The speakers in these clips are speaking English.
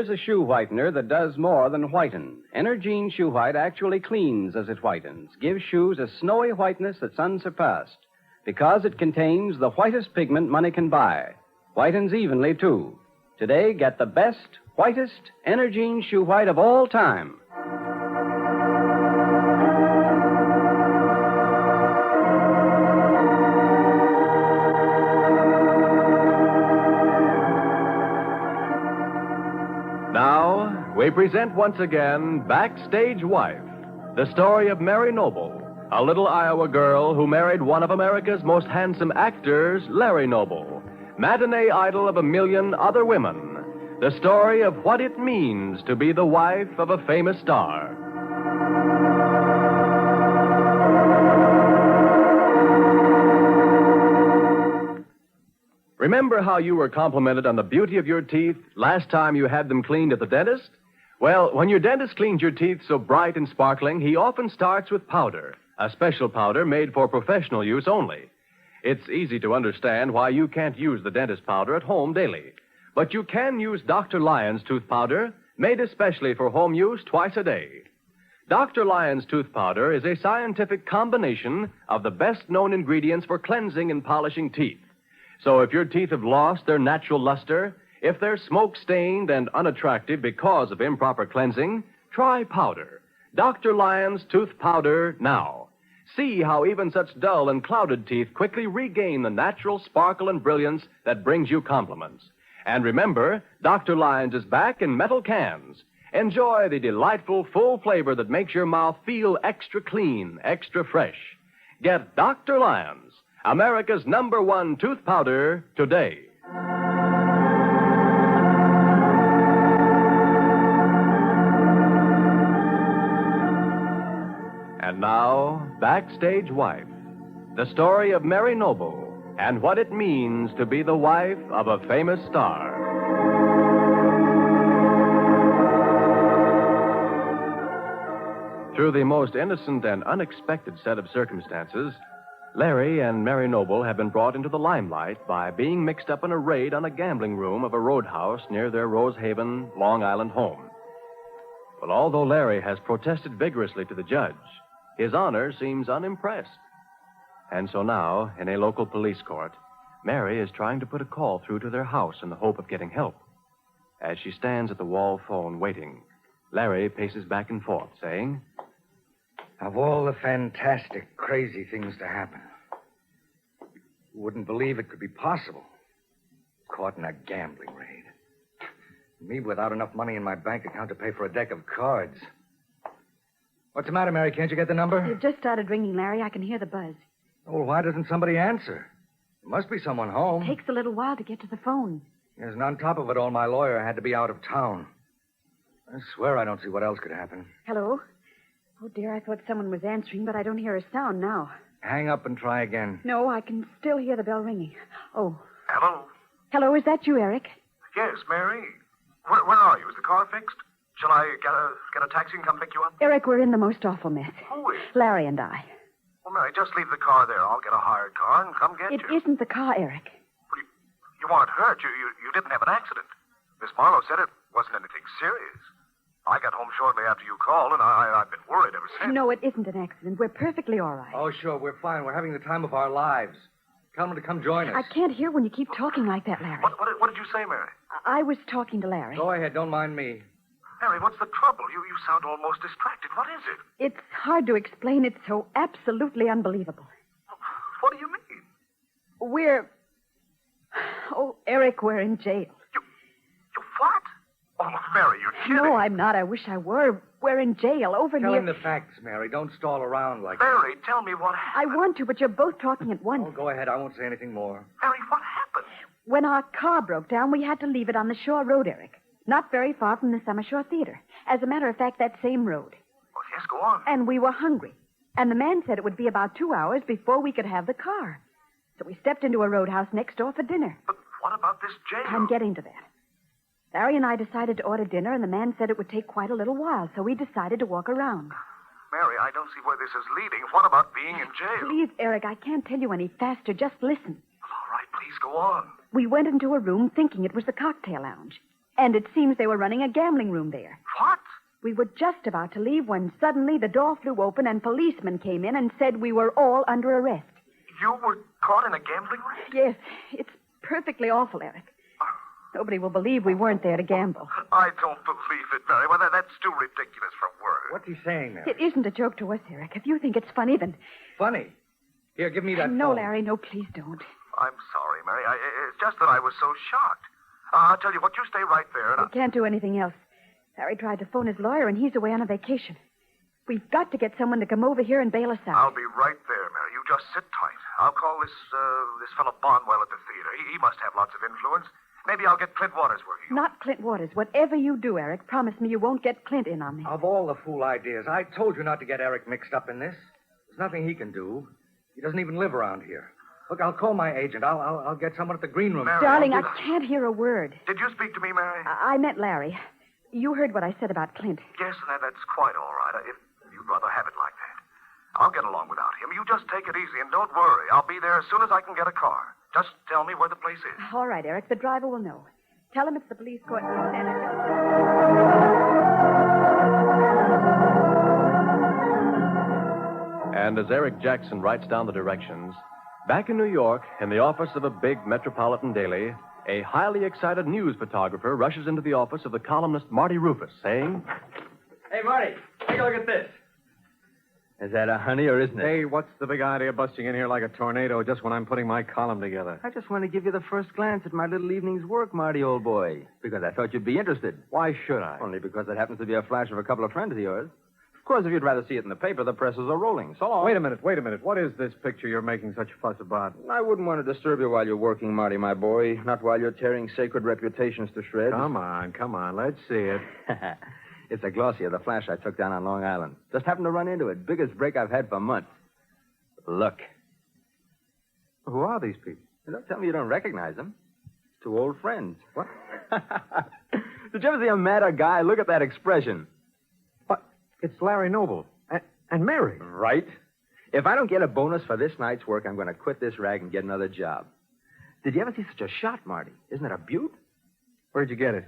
Here's a shoe whitener that does more than whiten. Energine Shoe White actually cleans as it whitens, gives shoes a snowy whiteness that's unsurpassed, because it contains the whitest pigment money can buy. Whitens evenly, too. Today, get the best, whitest Energine Shoe White of all time. Now, we present once again Backstage Wife, the story of Mary Noble, a little Iowa girl who married one of America's most handsome actors, Larry Noble, matinee idol of a million other women. The story of what it means to be the wife of a famous star. Remember how you were complimented on the beauty of your teeth last time you had them cleaned at the dentist? Well, when your dentist cleans your teeth so bright and sparkling, he often starts with powder, a special powder made for professional use only. It's easy to understand why you can't use the dentist powder at home daily. But you can use Dr. Lyon's tooth powder, made especially for home use twice a day. Dr. Lyon's tooth powder is a scientific combination of the best-known ingredients for cleansing and polishing teeth. So if your teeth have lost their natural luster, if they're smoke-stained and unattractive because of improper cleansing, try powder. Dr. Lyon's tooth powder now. See how even such dull and clouded teeth quickly regain the natural sparkle and brilliance that brings you compliments. And remember, Dr. Lyon's is back in metal cans. Enjoy the delightful, full flavor that makes your mouth feel extra clean, extra fresh. Get Dr. Lyon's, America's #1 tooth powder, today. And now, Backstage Wife, the story of Mary Noble and what it means to be the wife of a famous star. Through the most innocent and unexpected set of circumstances, Larry and Mary Noble have been brought into the limelight by being mixed up in a raid on a gambling room of a roadhouse near their Rosehaven, Long Island home. Well, although Larry has protested vigorously to the judge, his honor seems unimpressed. And so now, in a local police court, Mary is trying to put a call through to their house in the hope of getting help. As she stands at the wall phone waiting, Larry paces back and forth, saying, Of all the fantastic, crazy things to happen, you wouldn't believe it could be possible. Caught in a gambling raid. Me without enough money in my bank account to pay for a deck of cards. What's the matter, Mary? Can't you get the number? It just started ringing, Larry. I can hear the buzz. Well, why doesn't somebody answer? There must be someone home. It takes a little while to get to the phone. Yes, and on top of it all, my lawyer had to be out of town. I swear I don't see what else could happen. Hello? Oh, dear, I thought someone was answering, but I don't hear a sound now. Hang up and try again. No, I can still hear the bell ringing. Oh. Hello? Hello, is that you, Eric? Yes, Mary. Where are you? Is the car fixed? Shall I get a taxi and come pick you up? Eric, we're in the most awful mess. Who is? Larry and I. Well, Mary, just leave the car there. I'll get a hired car and come get It you. isn't the car, Eric. You weren't hurt. You didn't have an accident. Miss Marlowe said it wasn't anything serious. I got home shortly after you called, and I've been worried ever since. No, it isn't an accident. We're perfectly all right. Oh, sure, we're fine. We're having the time of our lives. Tell them to come join us. I can't hear when you keep talking like that, Larry. What did you say, Mary? I was talking to Larry. Go ahead, don't mind me. Mary, what's the trouble? You sound almost distracted. What is it? It's hard to explain. It's so absolutely unbelievable. What do you mean? We're... Oh, Eric, we're in jail. You what? Oh, Mary, you're kidding. No, I'm not. I wish I were. We're in jail over Tell near... him the facts, Mary. Don't stall around like Mary, tell me what I happened. want to, but you're both talking at that. once. Oh, go ahead. I won't say anything more. Mary, what happened? When our car broke down, we had to leave it on the Shore Road, Eric. Not very far from the Summer Shore Theater. As a matter of fact, that same road. Well, yes, go on. And we were hungry. And the man said it would be about 2 hours before we could have the car. So we stepped into a roadhouse next door for dinner. But what about this jail? I'm getting to that. Larry and I decided to order dinner, and the man said it would take quite a little while, so we decided to walk around. Mary, I don't see where this is leading. What about being in jail? Please, Eric, I can't tell you any faster. Just listen. All right, please go on. We went into a room thinking it was the cocktail lounge. And it seems they were running a gambling room there. What? We were just about to leave when suddenly the door flew open and policemen came in and said we were all under arrest. You were caught in a gambling raid? Yes, it's perfectly awful, Eric. Nobody will believe we weren't there to gamble. I don't believe it, Mary. Well, that's too ridiculous for words. What's he saying there? It isn't a joke to us, Eric. If you think it's funny, then... Funny. Here, give me that No, phone. Larry, no, please don't. I'm sorry, Mary. It's just that I was so shocked. I'll tell you what, you stay right there. And We can't do anything else. Larry tried to phone his lawyer, and he's away on a vacation. We've got to get someone to come over here and bail us out. I'll be right there, Mary. You just sit tight. I'll call this fellow Bonwell at the theater. He must have lots of influence. Maybe I'll get Clint Waters working. Not Clint Waters. Whatever you do, Eric, promise me you won't get Clint in on me. Of all the fool ideas, I told you not to get Eric mixed up in this. There's nothing he can do. He doesn't even live around here. Look, I'll call my agent. I'll get someone at the green room. Mary, Darling, I can't hear a word. Did you speak to me, Mary? I meant Larry. You heard what I said about Clint. Yes, that's quite all right. If you'd rather have it like that. I'll get along without him. You just take it easy and don't worry. I'll be there as soon as I can get a car. Just tell me where the place is. All right, Eric. The driver will know. Tell him it's the police court in Santa. And as Eric Jackson writes down the directions, back in New York, in the office of a big metropolitan daily, a highly excited news photographer rushes into the office of the columnist Marty Rufus, saying, Hey, Marty, take a look at this. Is that a honey or isn't it? Hey, what's the big idea busting in here like a tornado just when I'm putting my column together? I just want to give you the first glance at my little evening's work, Marty, old boy. Because I thought you'd be interested. Why should I? Only because it happens to be a flash of a couple of friends of yours. Of course, if you'd rather see it in the paper, the presses are rolling. So long. Wait a minute. What is this picture you're making such a fuss about? I wouldn't want to disturb you while you're working, Marty, my boy. Not while you're tearing sacred reputations to shreds. Come on. Let's see it. It's a glossy of the flash I took down on Long Island. Just happened to run into it. Biggest break I've had for months. Look. Who are these people? Don't tell me you don't recognize them. Two old friends. What? Did you ever see a madder guy? Look at that expression. What? It's Larry Noble. And Mary. Right. If I don't get a bonus for this night's work, I'm going to quit this rag and get another job. Did you ever see such a shot, Marty? Isn't it a beaut? Where'd you get it?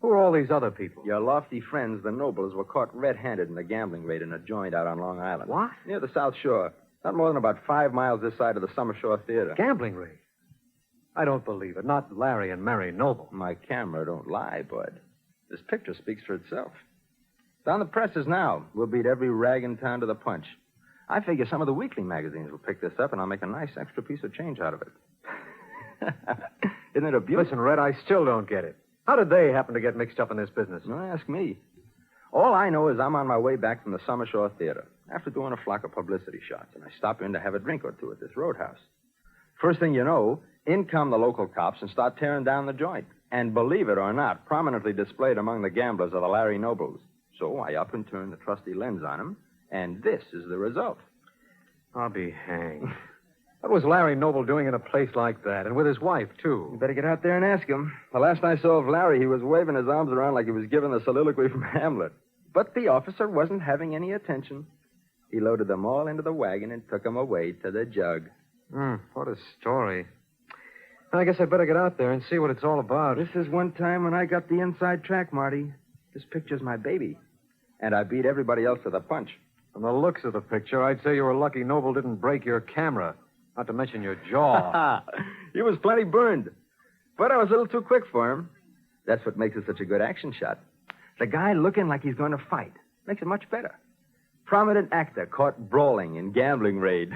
Who are all these other people? Your lofty friends, the Nobles, were caught red-handed in a gambling raid in a joint out on Long Island. What? Near the South Shore. Not more than about 5 miles this side of the Summer Shore Theater. Gambling raid? I don't believe it. Not Larry and Mary Noble. My camera don't lie, Bud. This picture speaks for itself. It's on the presses now. We'll beat every rag in town to the punch. I figure some of the weekly magazines will pick this up, and I'll make a nice extra piece of change out of it. Isn't it a beauty? Listen, Red, I still don't get it. How did they happen to get mixed up in this business? Don't ask me. All I know is I'm on my way back from the Summer Shore Theater after doing a flock of publicity shots, and I stop in to have a drink or two at this roadhouse. First thing you know, in come the local cops and start tearing down the joint. And believe it or not, prominently displayed among the gamblers are the Larry Nobles. So I up and turn the trusty lens on them, and this is the result. I'll be hanged. What was Larry Noble doing in a place like that, and with his wife, too? You better get out there and ask him. The last I saw of Larry, he was waving his arms around like he was giving a soliloquy from Hamlet. But the officer wasn't having any attention. He loaded them all into the wagon and took them away to the jug. What a story. I guess I'd better get out there and see what it's all about. This is one time when I got the inside track, Marty. This picture's my baby. And I beat everybody else to the punch. From the looks of the picture, I'd say you were lucky Noble didn't break your camera. Not to mention your jaw. He was plenty burned. But I was a little too quick for him. That's what makes it such a good action shot. The guy looking like he's going to fight makes it much better. Prominent actor caught brawling in gambling raid.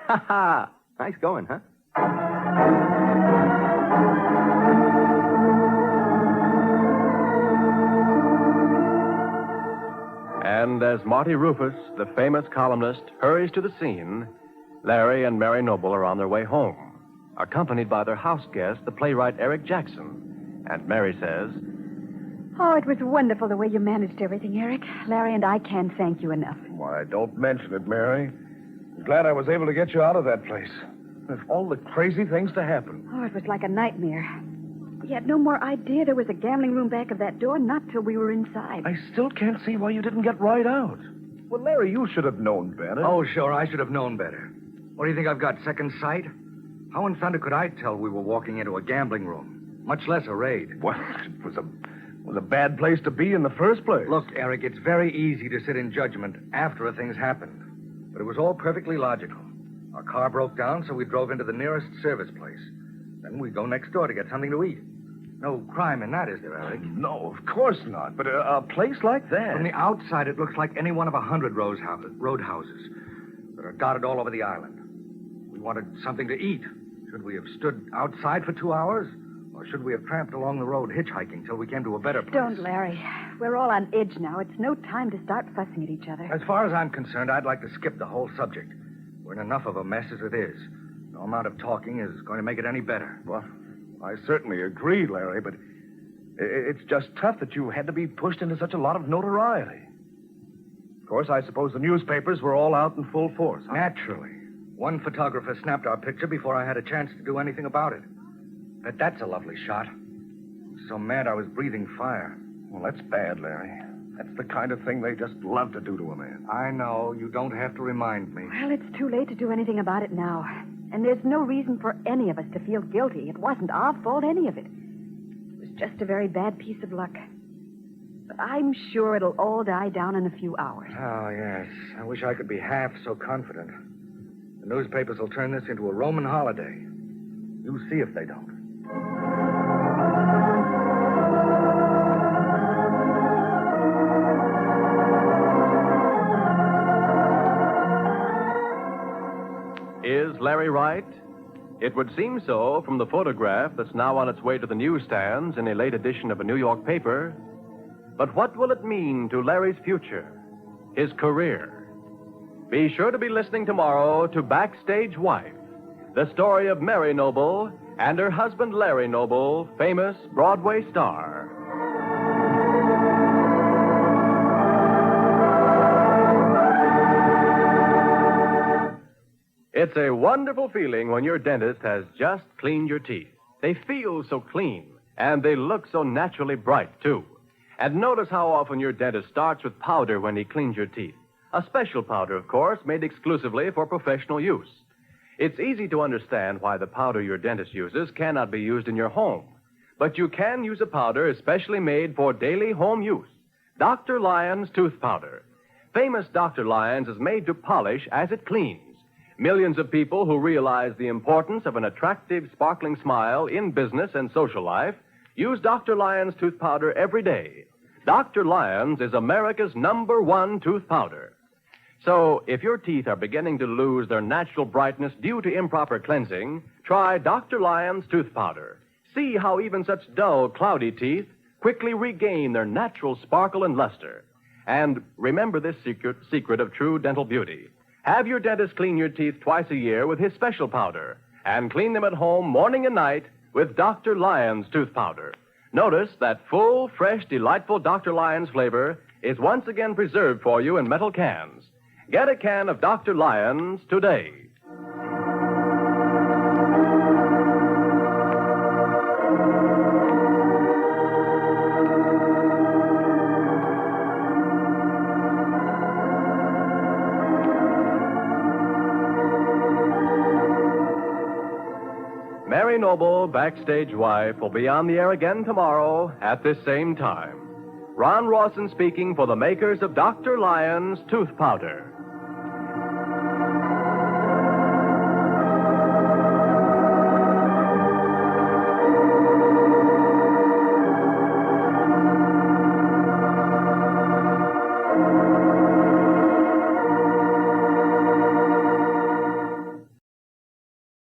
Ha ha! Nice going, huh? And as Marty Rufus, the famous columnist, hurries to the scene, Larry and Mary Noble are on their way home, accompanied by their house guest, the playwright Eric Jackson. And Mary says, Oh, it was wonderful the way you managed everything, Eric. Larry and I can't thank you enough. Why, don't mention it, Mary. I'm glad I was able to get you out of that place. With all the crazy things to happen. Oh, it was like a nightmare. We had no more idea there was a gambling room back of that door, not till we were inside. I still can't see why you didn't get right out. Well, Larry, you should have known better. Oh, sure, I should have known better. What do you think I've got, second sight? How in thunder could I tell we were walking into a gambling room? much less a raid. Well, it was a bad place to be in the first place. Look, Eric, it's very easy to sit in judgment after a thing's happened. But it was all perfectly logical. Our car broke down, so we drove into the nearest service place. Then we go next door to get something to eat. No crime in that, is there, Eric? No, of course not. But a place like that... From the outside, it looks like any one of 100 roadhouses that are dotted all over the island. We wanted something to eat. Should we have stood outside for 2 hours? Or should we have tramped along the road hitchhiking till we came to a better place? Don't, Larry. We're all on edge now. It's no time to start fussing at each other. As far as I'm concerned, I'd like to skip the whole subject. We're in enough of a mess as it is. No amount of talking is going to make it any better. Well, I certainly agree, Larry, but it's just tough that you had to be pushed into such a lot of notoriety. Of course, I suppose the newspapers were all out in full force. Huh? Naturally. One photographer snapped our picture before I had a chance to do anything about it. But that's a lovely shot. I was so mad I was breathing fire. Well, that's bad, Larry. That's the kind of thing they just love to do to a man. I know. You don't have to remind me. Well, it's too late to do anything about it now. And there's no reason for any of us to feel guilty. It wasn't our fault, any of it. It was just a very bad piece of luck. But I'm sure it'll all die down in a few hours. Oh, yes. I wish I could be half so confident. The newspapers will turn this into a Roman holiday. You see if they don't. Is Larry right? It would seem so from the photograph that's now on its way to the newsstands in a late edition of a New York paper. But what will it mean to Larry's future, his career? Be sure to be listening tomorrow to Backstage Wife, the story of Mary Noble and her husband Larry Noble, famous Broadway star. It's a wonderful feeling when your dentist has just cleaned your teeth. They feel so clean, and they look so naturally bright, too. And notice how often your dentist starts with powder when he cleans your teeth. A special powder, of course, made exclusively for professional use. It's easy to understand why the powder your dentist uses cannot be used in your home. But you can use a powder especially made for daily home use. Dr. Lyon's Tooth Powder. Famous Dr. Lyon's is made to polish as it cleans. Millions of people who realize the importance of an attractive, sparkling smile in business and social life use Dr. Lyon's tooth powder every day. Dr. Lyon's is America's #1 tooth powder. So, if your teeth are beginning to lose their natural brightness due to improper cleansing, try Dr. Lyon's tooth powder. See how even such dull, cloudy teeth quickly regain their natural sparkle and luster. And remember this secret of true dental beauty. Have your dentist clean your teeth twice a year with his special powder, and clean them at home morning and night with Dr. Lyon's tooth powder. Notice that full, fresh, delightful Dr. Lyon's flavor is once again preserved for you in metal cans. Get a can of Dr. Lyon's today. Mary Noble, Backstage Wife, will be on the air again tomorrow at this same time. Ron Rawson speaking for the makers of Dr. Lyon's Tooth Powder.